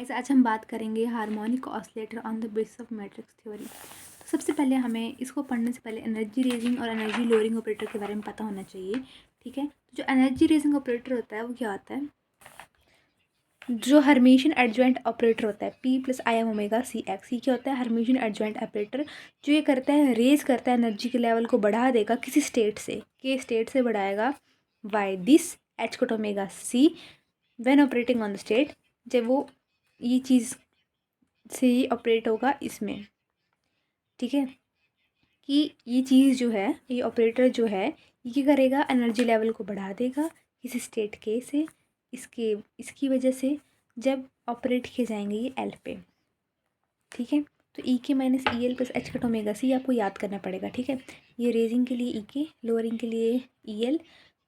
Guys आज हम बात करेंगे harmonic oscillator on the basis of matrix theory. तो सबसे पहले हमें इसको पढ़ने से पहले एनर्जी रेजिंग और एनर्जी लोअरिंग ऑपरेटर के बारे में पता होना चाहिए। ठीक है, तो जो एनर्जी रेजिंग ऑपरेटर होता है वो क्या होता है? जो हर्मिशियन एडजॉइंट ऑपरेटर होता है P + Im⍵ क्या होता है? हर्मिशियन एडजॉइंट ऑपरेटर जो ये करता है रेज करता है एनर्जी के लेवल को बढ़ा देगा किसी स्टेट से, के स्टेट से बढ़ाएगा by this H⍵c when operating on the state, जब वो ये चीज़ से ही ऑपरेट होगा इसमें। ठीक है, कि ये चीज़ जो है, ये ऑपरेटर जो है ये क्या करेगा? एनर्जी लेवल को बढ़ा देगा किसी स्टेट के से, इसकी वजह से जब ऑपरेट किए जाएंगे ये एल पे। ठीक है, तो ई k minus E l plus H⍵c आपको याद करना पड़ेगा। ठीक है, ये रेजिंग के लिए ई के, लोअरिंग के लिए E L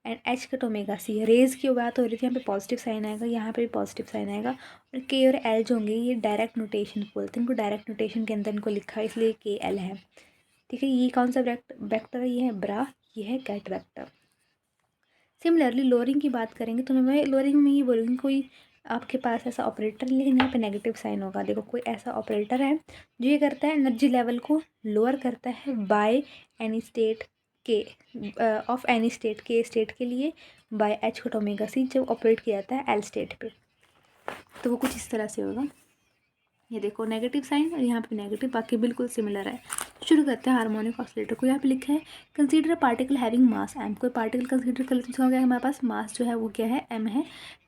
and H⍵c। Raise की बात हो रही थी, यहाँ पे पॉजिटिव साइन आएगा, यहाँ पे भी पॉजिटिव साइन आएगा। और के और एल जो होंगे ये डायरेक्ट नोटेशन बोलते हैं इनको, डायरेक्ट नोटेशन के अंदर इनको लिखा है इसलिए के एल है। ठीक है, ये कौन सा वेक्टर है? ये है ब्रा, ये है गेट वेक्टर। सिमिलरली लोअरिंग की बात करेंगे तो मैं लोअरिंग में ये बोलूँगी कोई आपके पास ऐसा ऑपरेटर, लेकिन यहाँ पे नेगेटिव साइन होगा। देखो कोई ऐसा ऑपरेटर है जो ये करता है एनर्जी लेवल को लोअर करता है बाय एनी स्टेट के ऑफ एनी स्टेट, के स्टेट के लिए बाय H⍵c जब ऑपरेट किया जाता है एल स्टेट पे। तो वो कुछ इस तरह से होगा। ये देखो नेगेटिव साइन और यहाँ पे नेगेटिव, बाकी बिल्कुल सिमिलर है। शुरू करते हैं हार्मोनिक ऑसिलेटर को। यहाँ पे लिखा है consider a particle having mass m. कोई पार्टिकल कंसीडर कर लेते हैं, हमारे पास मास जो है वो क्या है? एम है।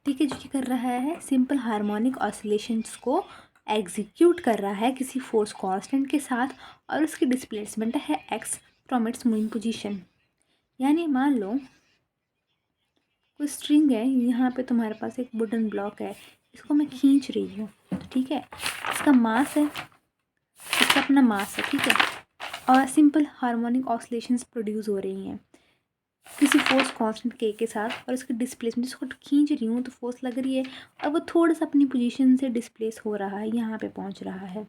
ठीक है, जो कि कर रहा है सिंपल हार्मोनिक ऑसिलेशंस को एग्जीक्यूट कर रहा है किसी फोर्स कांस्टेंट के साथ, और उसकी डिस्प्लेसमेंट है x from its moving position. यानी मान लो कोई स्ट्रिंग है, यहाँ पे तुम्हारे पास एक वुडन ब्लॉक है, इसको मैं खींच रही हूँ। ठीक है, इसका मास है, इसका अपना मास है। ठीक है, और सिंपल हार्मोनिक ऑसिलेशंस प्रोड्यूस हो रही हैं किसी फोर्स कांस्टेंट के साथ, और इसकी डिस्प्लेसमेंट, जिसको खींच रही हूँ तो फोर्स लग रही है और वो थोड़ा सा अपनी पोजीशन से डिस्प्लेस हो रहा है, यहाँ पे पहुँच रहा है।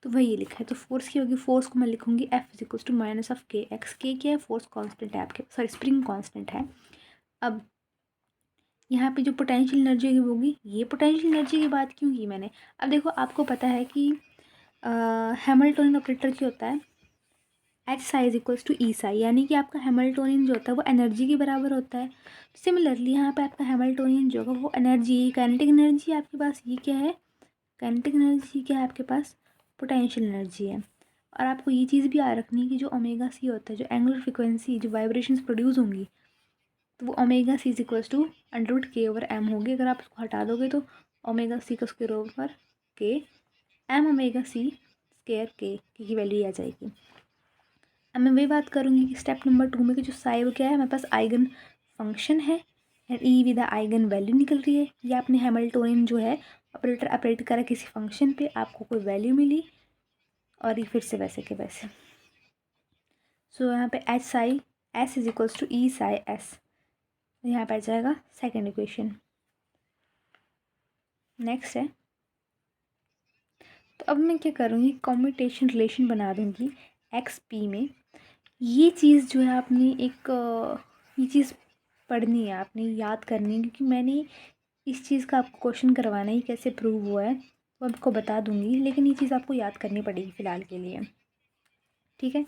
तो वही लिखा है। तो फोर्स की होगी, फोर्स को मैं लिखूँगी F = -kx। के क्या है? फोर्स कांस्टेंट है आपके, सॉरी स्प्रिंग कांस्टेंट है। अब यहाँ पे जो पोटेंशियल एनर्जी होगी, ये पोटेंशियल एनर्जी की बात क्यों की मैंने? अब देखो आपको पता है कि हैमिल्टोनियन ऑपरेटर क्या होता है? H⍵ = E⍵, यानी कि आपका हैमिल्टोनियन जो होता है वो एनर्जी के बराबर होता है। सिमिलरली यहाँ पे आपका हैमिल्टोनियन जो होगा वो एनर्जी, काइनेटिक एनर्जी आपके पास, ये क्या है? काइनेटिक एनर्जी क्या है आपके पास? पोटेंशियल एनर्जी है। और आपको ये चीज़ भी याद रखनी है कि जो ω c होता है, जो एंगुलर फ्रिक्वेंसी, जो वाइब्रेशंस प्रोड्यूस होंगी, तो वो ω c = √k/m होगी। अगर आप उसको हटा दोगे तो ω c का स्क्वायर ओवर k, m⍵c² की वैल्यू आ जाएगी। अब मैं वही बात करूँगी कि स्टेप नंबर 2 में कि जो साई वो क्या है? हमारे पास आइगन फंक्शन है and E with eigen value निकल रही है। या अपने हैमिल्टोनियन जो है ऑपरेटर ऑपरेट करा किसी फंक्शन पे, आपको कोई वैल्यू मिली और ये फिर से वैसे के वैसे। सो यहाँ पे S = E⍵s, यहाँ पे आ जाएगा सेकेंड इक्वेशन। नेक्स्ट है, तो अब मैं क्या करूँगी? कॉम्यूटेशन रिलेशन बना दूँगी XP में। ये चीज़ जो है आपने ये चीज़ पढ़नी है, आपने याद करनी है, क्योंकि मैंने इस चीज़ का आपको क्वेश्चन करवाना ही कैसे प्रूव हुआ है वो आपको बता दूंगी, लेकिन ये चीज़ आपको याद करनी पड़ेगी फ़िलहाल के लिए। ठीक है,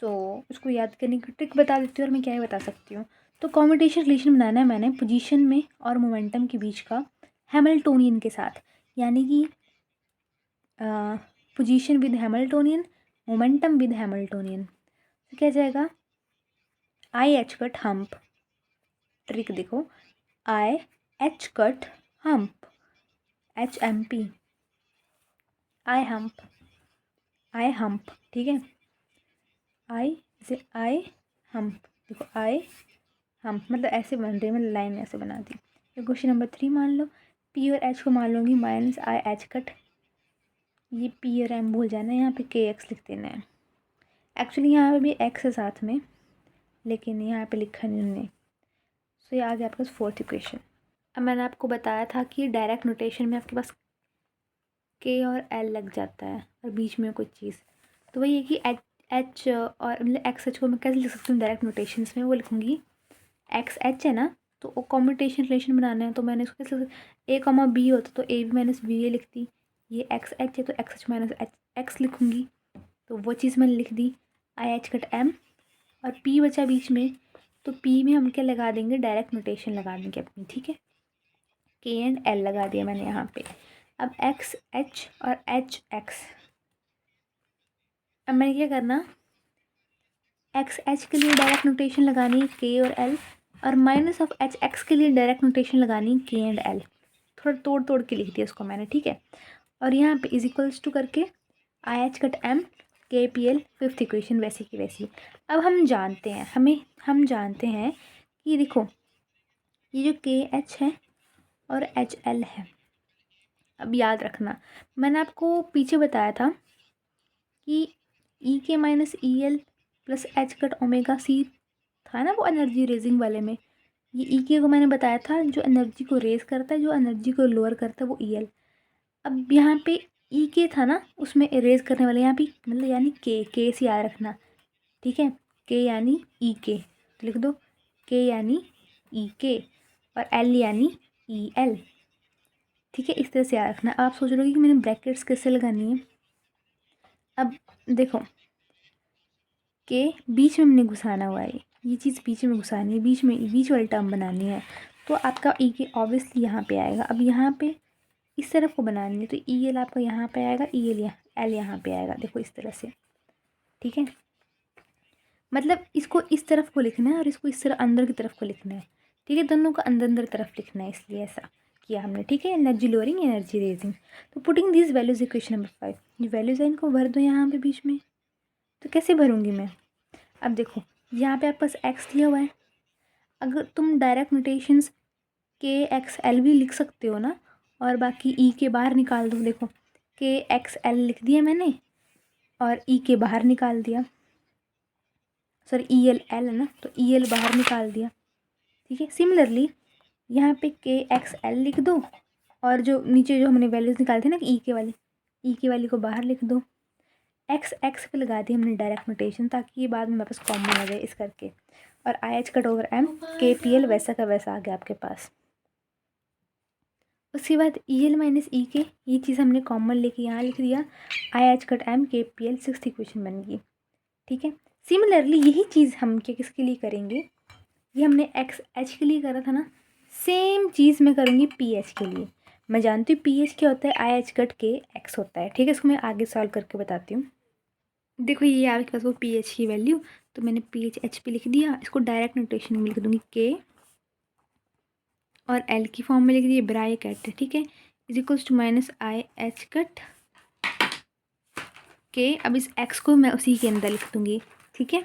सो उसको याद करने की ट्रिक बता देती हूँ और मैं क्या ही बता सकती हूँ। तो कॉम्यूटेशन रिलेशन बनाना है मैंने पोजीशन में और मोमेंटम के बीच का हैमिल्टोनियन के साथ, यानी कि position with Hamiltonian, momentum with Hamiltonian. तो क्या जाएगा? IH cut hump. ट्रिक देखो, IH कट हम्प, HMP, आई हम्प। ठीक है, आई हम्प। देखो आई हम्प मतलब ऐसे बन रही है, मतलब लाइन ऐसे बना दी। तो क्वेश्चन नंबर 3 मान लो, P और H को मान लूँगी -IH कट। ये P और M भूल जाना है, यहाँ पे KX लिख देना है। एक्चुअली यहाँ पे भी X है साथ में, लेकिन यहाँ पे लिखा नहीं उन्होंने। सो ये आ गया आपके पास फोर्थ इक्वेशन। अब मैंने आपको बताया था कि डायरेक्ट नोटेशन में आपके पास K और L लग जाता है और बीच में कोई चीज़, तो वही है कि H और मतलब XH को मैं कैसे लिख सकती हूँ डायरेक्ट नोटेशंस में? वो लिखूँगी XH है ना, तो कॉम्यूटेशन रिलेशन बनाना है, तो मैंने इसको कैसे, ए कॉमा बी होता तो ए बी माइनस बी ए लिखती। ये एक्स एच है तो x H minus H x लिखूँगी, तो वो चीज़ मैंने लिख दी। आई एच कट एम और पी बचा बीच में, तो पी में हम क्या लगा देंगे, डायरेक्ट नोटेशन लगा देंगे अपनी, ठीक है। के एंड एल लगा दिया मैंने यहाँ पे। अब एक्स एच और एच एक्स, अब मैंने क्या करना, एक्स एच के लिए डायरेक्ट नोटेशन लगानी के और एल, और माइनस ऑफ एच एक्स के लिए डायरेक्ट नोटेशन लगानी के एंड एल। थोड़ा तोड़ तोड़ के लिख दिया इसको मैंने, ठीक है। और यहाँ पे इज इक्वल्स टू करके आई एच कट एम के पी एल, फिफ्थ इक्वेशन वैसी की वैसी। अब हम जानते हैं, हम जानते हैं कि देखो ये जो के एच है और एच एल है, अब याद रखना मैंने आपको पीछे बताया था कि E k minus E l plus h cut omega c था ना वो एनर्जी रेजिंग वाले में। ये ई के को मैंने बताया था जो एनर्जी को रेज करता है, जो एनर्जी को लोअर करता है वो ई एल। अब यहाँ पे ई के था ना, उसमें इरेज करने वाले यहाँ पे मतलब यानी के से याद रखना, ठीक है। के यानी ई के, तो लिख दो के यानी ई के और एल यानी ई एल, ठीक है। इस तरह से याद रखना। आप सोच रहे हो कि मैंने ब्रैकेट्स कैसे लगानी है। अब देखो के बीच में हमने घुसाना हुआ है, ये चीज़ बीच में घुसानी है, बीच वाली टर्म बनानी है, तो आपका ई के ऑब्वियसली यहाँ पे आएगा। अब यहाँ पे इस तरफ को बनानी है, तो ई एल आपका यहाँ पे आएगा, ई एल एल यहाँ पे आएगा, देखो इस तरह से, ठीक है। मतलब इसको इस तरफ को लिखना है और इसको इस तरह अंदर की तरफ को लिखना है, ठीक है। दोनों को अंदर अंदर तरफ लिखना है, इसलिए ऐसा किया हमने, ठीक है। Energy lowering, energy raising. तो putting this values equation number 5, ये वैल्यूज है इनको भर दो यहाँ पे बीच में। तो कैसे भरूँगी मैं, अब देखो यहाँ पे आपके पास एक्स दिया हुआ है, अगर तुम डायरेक्ट नोटेशंस के एक्स एल भी लिख सकते हो ना, और बाकी ई के बाहर निकाल दो। देखो के एक्स एल लिख दिया मैंने और ई के बाहर निकाल दिया, सॉरी ई एल एल है ना, तो ई एल बाहर निकाल दिया, ठीक है। सिमिलरली यहाँ पे के एक्स एल लिख दो और जो नीचे जो हमने वैल्यूज़ निकाली थी ना ई के वाली को बाहर लिख दो। एक्स एक्स पे लगा दी हमने डायरेक्ट नोटेशन, ताकि ये बाद में वापस कॉमन आ जाए इस करके। और I H cut over m के पी एल वैसा का वैसा आ गया आपके पास। उसके बाद ई एल माइनस ई के, ये चीज़ हमने कॉमन लेके यहाँ लिख दिया, आई एच कट एम के पी एल, सिक्स्थ इक्वेशन बन गई, ठीक है। सिमिलरली यही चीज़ हम क्या किसके लिए करेंगे, ये हमने एक्स एच के लिए करा था ना, सेम चीज़ मैं करूँगी पी एच के लिए। मैं जानती हूँ पी एच क्या होता है, आई एच कट के एक्स होता है, ठीक है। इसको मैं आगे सॉल्व करके बताती हूँ। देखो ये आपके पास वो पी एच की वैल्यू, तो मैंने पी एच एच पे लिख दिया, इसको डायरेक्ट नोटेशन में लिख दूँगी के और एल की फॉर्म में लिख दिए ब्रैकेट, ठीक है, is equals to minus I H cut के। अब इस एक्स को मैं उसी के अंदर लिख दूँगी, ठीक है।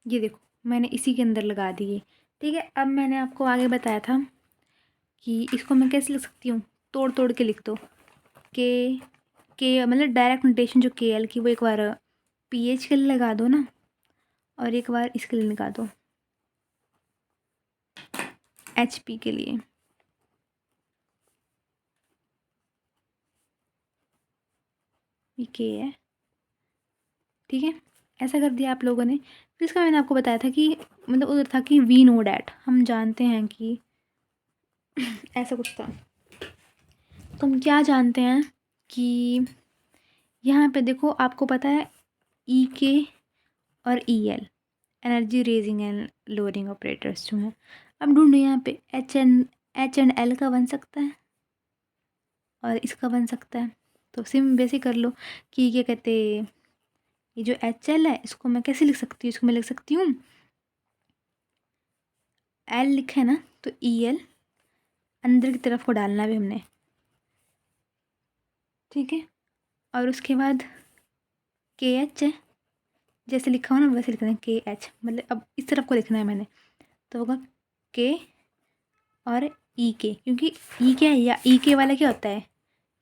ये देखो मैंने इसी के अंदर लगा दिए, ठीक है। अब मैंने आपको आगे बताया था कि इसको मैं कैसे लिख सकती हूँ, तोड़ तोड़ के लिख दो। के मतलब डायरेक्ट नोटेशन जो के एल की, वो एक बार पी एच के लिए लगा दो ना, और एक बार इसके लिए लगा दो एच पी के लिए, ये के है, ठीक है। ऐसा कर दिया आप लोगों ने। फिर इसका मैंने आपको बताया था कि मतलब उधर था कि वी नो डैट, हम जानते हैं कि ऐसा कुछ था। तो हम क्या जानते हैं कि यहाँ पे देखो आपको पता है ई के और E L energy raising and lowering operators जो हैं। अब ढूंढो यहाँ पे एच एंड एल का बन सकता है और इसका बन सकता है, तो सिम वैसे कर लो कि क्या कहते, ये जो एच एल है इसको मैं कैसे लिख सकती हूँ, इसको मैं लिख सकती हूँ, एल लिखा है ना, तो ई एल अंदर की तरफ को डालना भी हमने, ठीक है। और उसके बाद के एच है, जैसे लिखा हो ना वैसे लिखना है के एच, मतलब अब इस तरफ को लिखना है मैंने, तो होगा के और ई के, क्योंकि ई क्या है, या ई के वाला क्या होता है,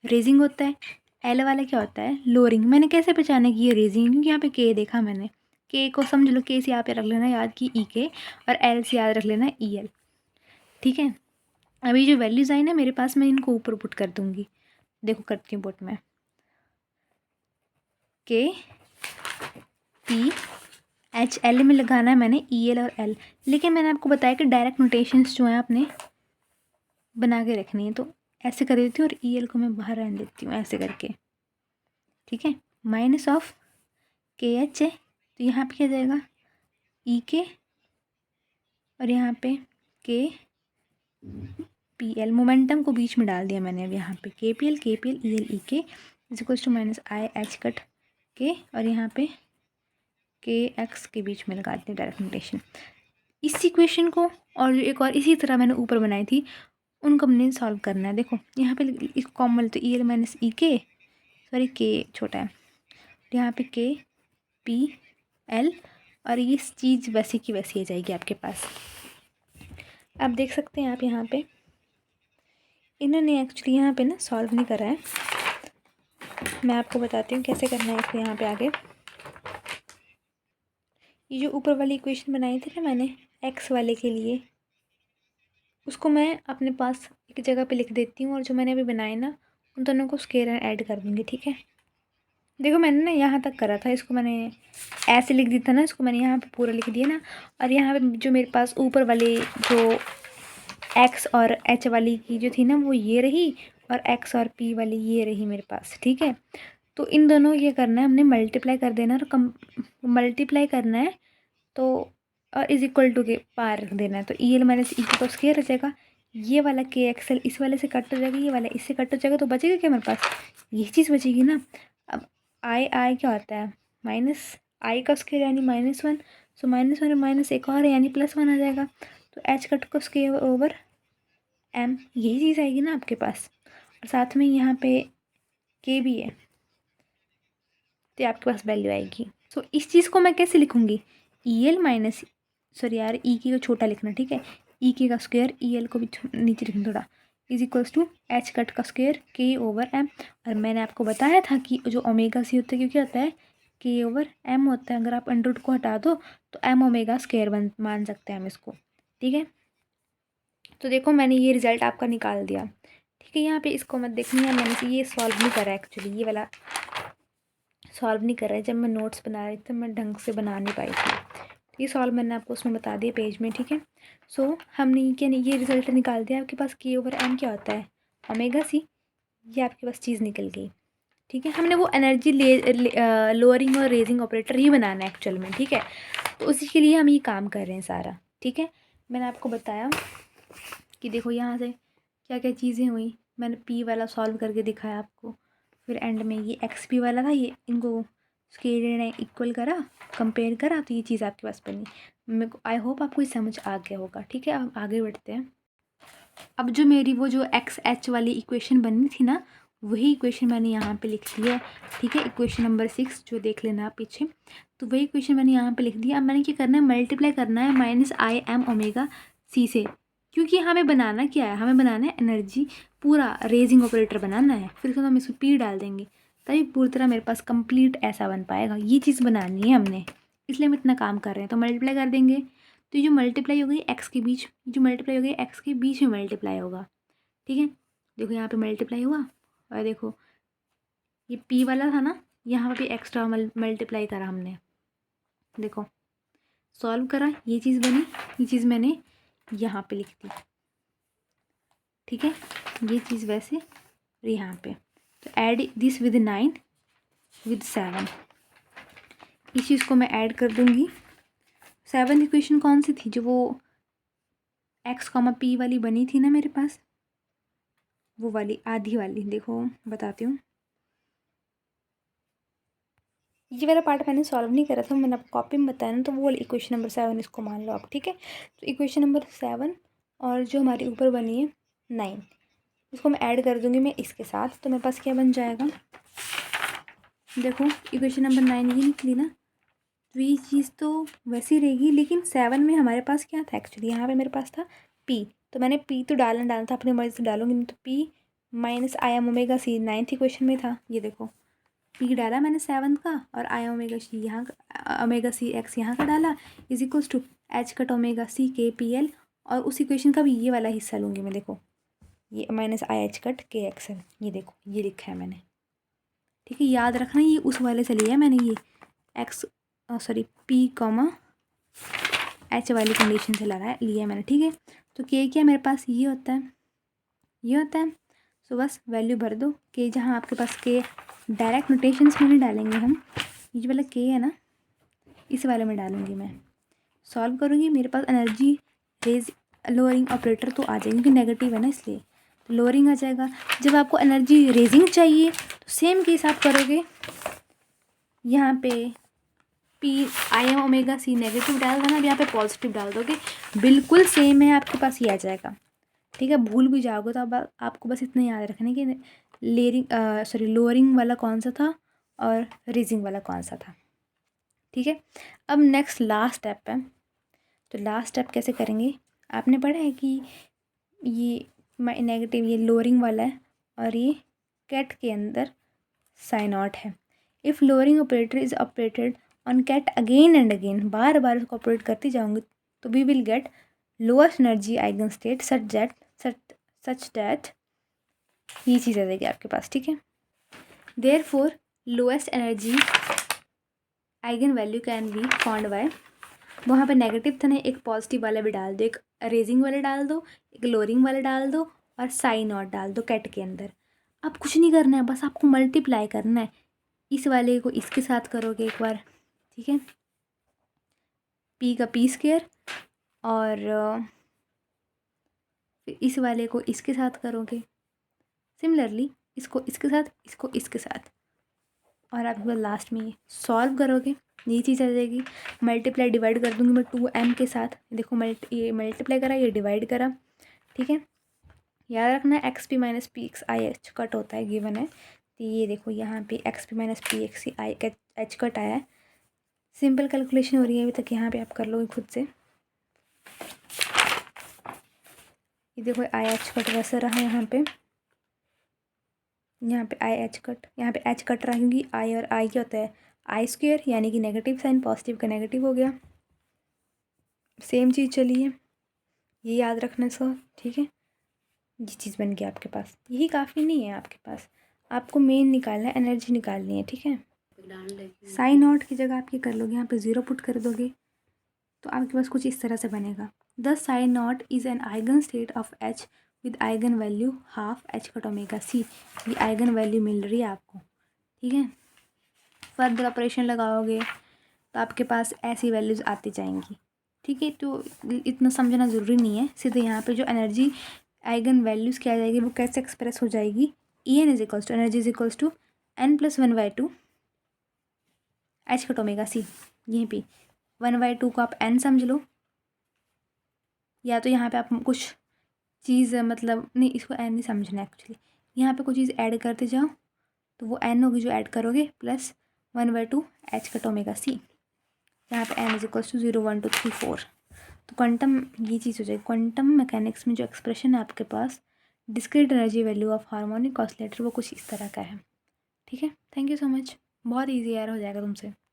रेजिंग होता है, एल वाला क्या होता है, लोअरिंग। मैंने कैसे पहचाना कि ये रेजिंग, क्योंकि यहाँ पे के देखा मैंने, के को समझ लो, के से यहाँ पे रख लेना याद कि ई के, और एल से याद रख लेना ई एल, ठीक है। अभी जो वैल्यूज़ आई ना मेरे पास, मैं इनको ऊपर पुट कर दूँगी, देखो करती हूँ पुट में, के पी एच एल में लगाना है मैंने ई एल और एल, लेकिन मैंने आपको बताया कि डायरेक्ट नोटेशंस जो हैं आपने बना के रखनी है, तो ऐसे कर देती हूँ और ई एल को मैं बाहर रहने देती हूँ ऐसे करके, ठीक है। माइनस ऑफ के एच है, तो यहाँ पे क्या जाएगा ई के, और यहाँ पे के पी एल, मोमेंटम को बीच में डाल दिया मैंने अब यहाँ पे K P L E L E K is equals to minus I H cut K, और यहाँ पे के एक्स के बीच में लगाते हैं डायरेक्ट नोटेशन। इस इक्वेशन को और जो एक और इसी तरह मैंने ऊपर बनाई थी उनको हमने सॉल्व करना है। देखो यहाँ पे इस कॉमन तो ई एल माइनस ई के, सॉरी के छोटा है, यहाँ पे के पी एल, और ये चीज़ वैसी की वैसी आ जाएगी आपके पास। आप देख सकते हैं आप यहाँ पे इन्होंने एक्चुअली यहाँ पे ना सॉल्व नहीं करा है, मैं आपको बताती हूँ कैसे करना है इसको। यहाँ पे आगे ये जो ऊपर वाली इक्वेशन बनाई थी ना मैंने एक्स वाले के लिए, उसको मैं अपने पास एक जगह पे लिख देती हूँ, और जो मैंने अभी बनाए ना उन दोनों को स्केयर ऐड कर दूँगी, ठीक है। देखो मैंने ना यहाँ तक करा था, इसको मैंने ऐसे लिख दिया था ना, इसको मैंने यहाँ पे पूरा लिख दिया ना, और यहाँ पे जो मेरे पास ऊपर वाली जो एक्स और एच वाली की जो थी ना वो ये रही, और एक्स और पी वाली ये रही मेरे पास, ठीक है। तो इन दोनों ये करना है हमने, मल्टीप्लाई कर देना और मल्टीप्लाई करना है, तो और इज इक्वल टू के पार रख देना है, तो ई एल माइनस ई के तो स्केयर हो जाएगा, ये वाला के एक्स एल इस वाले से कट हो जाएगा, ये वाला इससे कट हो जाएगा, तो बचेगा क्या मेरे पास, ये चीज़ बचेगी ना। अब आई क्या होता है माइनस आई का स्केयर यानी -1, सो -1 और माइनस एक और है यानी +1 आ जाएगा, तो एच कट का स्केयर ओवर एम, यही चीज़ आएगी ना आपके पास, और साथ में यहाँ पे के भी है, तो आपके पास वैल्यू आएगी। सो इस चीज़ को मैं कैसे लिखूँगी, ई एल माइनस, सॉरी यार ई के को छोटा लिखना, ठीक है, ई के का स्क्वायर ई एल को भी नीचे लिखना थोड़ा, is equals to h cut का स्क्वायर के ओवर एम, और मैंने आपको बताया था कि जो ओमेगा सी होता है क्योंकि होता है के ओवर एम होता है, अगर आप अंडर रूट को हटा दो तो एम ओमेगा स्क्वायर मान सकते हैं हम इसको, ठीक है। तो देखो मैंने ये रिजल्ट आपका निकाल दिया, ठीक है। यहाँ पे इसको मत देखनी है, मैंने ये सॉल्व नहीं करा एक्चुअली, ये वाला सॉल्व नहीं कर रहा है, जब मैं नोट्स बना रही थी मैं ढंग से बना नहीं पाई थी, ये सॉल्व मैंने आपको उसमें बता दिया पेज में, ठीक है। सो हमने क्या नहीं ये रिजल्ट निकाल दिया, आपके पास के ओवर एम क्या होता है ओमेगा सी, ये आपके पास चीज़ निकल गई, ठीक है। हमने वो एनर्जी लोअरिंग और रेजिंग ऑपरेटर ही बनाना है एक्चुअल में, ठीक है, तो उसी के लिए हम ये काम कर रहे हैं सारा, ठीक है। मैंने आपको बताया कि देखो यहाँ से क्या क्या चीज़ें हुई, मैंने पी वाला सॉल्व करके दिखाया आपको, फिर एंड में ये एक्स पी वाला था, ये इनको स्केल ने इक्वल करा, कंपेयर करा, तो ये चीज़ आपके पास बनी। मेरे को आई होप आपको ये समझ आ गया होगा, ठीक है। अब आगे बढ़ते हैं। अब जो मेरी वो जो एक्स एच वाली इक्वेशन बनी थी ना, वही इक्वेशन मैंने यहाँ पे लिख दी है, ठीक है। इक्वेशन नंबर 6 जो देख लेना आप पीछे, तो वही इक्वेशन मैंने यहाँ पे लिख दिया। अब मैंने क्या करना है, मल्टीप्लाई करना है minus i M omega c से, क्योंकि हमें बनाना क्या है, हमें बनाना है एनर्जी पूरा रेजिंग ऑपरेटर बनाना है, फिर उसके बाद हम इसमें पी डाल देंगे, तभी पूरी तरह मेरे पास कंप्लीट ऐसा बन पाएगा, ये चीज़ बनानी है हमने, इसलिए हम इतना काम कर रहे हैं। तो मल्टीप्लाई कर देंगे, तो ये जो मल्टीप्लाई हो गई एक्स के बीच, जो मल्टीप्लाई हो गई एक्स के बीच में मल्टीप्लाई होगा, ठीक है। देखो यहाँ पे मल्टीप्लाई हुआ, और देखो ये पी वाला था ना, यहाँ पे भी एक्स्ट्रा मल्टीप्लाई करा हमने, देखो सॉल्व करा, ये चीज़ बनी, ये चीज़ मैंने यहाँ पे लिख दी, ठीक है। ये चीज़ वैसे और यहाँ पे, तो ऐड दिस विद 9 विद 7, इस चीज़ को मैं ऐड कर दूँगी। 7th इक्वेशन कौन सी थी, जो वो एक्स कॉमा पी वाली बनी थी ना मेरे पास, वो वाली आधी वाली, देखो बताती हूँ। ये वाला पार्ट मैंने सॉल्व नहीं करा था, मैंने आपको कॉपी में बताया ना, तो वो वाली इक्वेशन नंबर 7 इसको मान लो आप, ठीक है। तो इक्वेशन नंबर 7 और जो हमारी ऊपर बनी है 9, उसको मैं ऐड कर दूँगी मैं इसके साथ, तो मेरे पास क्या बन जाएगा, देखो इक्वेशन नंबर 9 ये निकली ना, तो ये चीज़ तो वैसी रहेगी, लेकिन 7 में हमारे पास क्या था एक्चुअली, यहाँ पे मेरे पास था पी, तो मैंने पी तो डालना था, अपनी मर्ज़ी से डालूंगी, नहीं तो p minus i M omega c 9th equation में था, ये देखो पी डाला मैंने 7th का, और आई ओमेगा सी यहाँ ओमेगा सी एक्स यहाँ का डाला, is equals to h cut omega c के पी एल, और उस इक्वेशन का भी ये वाला हिस्सा लूँगी मैं, देखो ये माइनस आई एच कट के एक्स एल, ये देखो ये लिखा है मैंने, ठीक है। याद रखना ये उस वाले से लिया है मैंने, ये x sorry P comma H वाली कंडीशन से लिया है मैंने, ठीक है। तो के क्या मेरे पास ये होता है, ये होता है। सो बस वैल्यू भर दो के, जहाँ आपके पास के डायरेक्ट नोटेशंस में नहीं डालेंगे हम, ये जो वाला के है ना इस वाले में डालूंगी मैं। सॉल्व करूँगी, मेरे पास एनर्जी रेज लोअरिंग ऑपरेटर तो आ जाएगी क्योंकि नेगेटिव है ना, इसलिए तो लोअरिंग आ जाएगा। जब आपको एनर्जी रेजिंग चाहिए तो सेम केस आप करोगे, यहाँ पे P I M omega C negative डाल देना, अब यहाँ पे पॉजिटिव डाल दोगे, बिल्कुल सेम है आपके पास, ये आ जाएगा, ठीक है। भूल भी जाओगे तो अब आपको बस इतना याद रखना है कि लोअरिंग वाला कौन सा था और रेजिंग वाला कौन सा था, ठीक है। अब नेक्स्ट लास्ट स्टेप है, तो लास्ट स्टेप कैसे करेंगे, आपने पढ़ा है कि ये नेगेटिव, ये लोअरिंग वाला है और ये कैट के अंदर साइन नॉट है। If lowering operator is operated on ket again and again, बार बार उसको ऑपरेट करती जाऊंगी तो we will get lowest energy eigen state such that ये चीज़ आ जाएगी आपके पास, ठीक है। Therefore lowest energy eigen value can be found by, वहाँ पे नेगेटिव था ना, एक पॉजिटिव वाला भी डाल दो, एक रेजिंग वाला डाल दो, एक लोअरिंग वाला डाल दो और साइन नॉट डाल दो कैट के अंदर। अब कुछ नहीं करना है, बस आपको मल्टीप्लाई करना है, इस वाले को इसके साथ करोगे एक बार, ठीक है, पी का पी स्क्वायर, और फिर इस वाले को इसके साथ करोगे, सिमिलरली इसको इसके साथ, इसको इसके साथ, और आप लास्ट में ये सॉल्व करोगे, ये चीज़ आ जाएगी। मल्टीप्लाई डिवाइड कर दूंगी मैं 2m के साथ, देखो ये मल्टीप्लाई करा, ये डिवाइड करा, ठीक है। याद रखना x P minus P x I H cut होता है, गिवन है, तो ये देखो यहाँ पे x P minus P x I H cut आया है। सिंपल कैलकुलेशन हो रही है अभी तक, यहाँ पे आप कर लोगे खुद से। ये देखो आई एच कट वैसे रहा, यहाँ पे आई एच कट, यहाँ पे एच कट रहा क्योंकि आई और आई क्या होता है आई स्क्वेयर, यानी कि नेगेटिव साइन, पॉजिटिव का नेगेटिव हो गया, सेम चीज़ चली है, ये याद रखना सर, ठीक है। ये चीज़ बन गई आपके पास, यही काफ़ी नहीं है आपके पास, आपको मेन निकालना है, एनर्जी निकालनी है, ठीक है। साइन नॉट की जगह आप ये कर लोगे, यहाँ पे 0 पुट कर दोगे तो आपके पास कुछ इस तरह से बनेगा। The psi naught is an eigen state of H with eigen value half H cut omega C, ये आइगन वैल्यू मिल रही है आपको, ठीक है। फर्दर ऑपरेशन लगाओगे तो आपके पास ऐसी वैल्यूज़ आती जाएंगी, ठीक है। तो इतना समझना ज़रूरी नहीं है, सीधे यहाँ पे जो एनर्जी आइगन वैल्यूज़ क्या आ जाएगी, वो कैसे एक्सप्रेस हो जाएगी, E N is equals to energy is equals to n+1/2 H cut omega C. यहीं पे 1/2 को आप n समझ लो, या तो यहाँ पे आप कुछ चीज़ मतलब नहीं, इसको n नहीं समझना एक्चुअली, यहाँ पे कोई चीज़ ऐड करते जाओ तो वो n होगी जो ऐड करोगे, plus 1/2 H cut omega C, यहाँ पे n इज इक्वल्स टू 0 1 2 3 4। तो क्वांटम ये चीज़ हो जाएगी, क्वांटम मैकेनिक्स में जो एक्सप्रेशन है आपके पास discrete energy value of harmonic oscillator, वो कुछ इस तरह का है, ठीक है। थैंक यू सो मच, बहुत ईजी यार हो जाएगा तुमसे।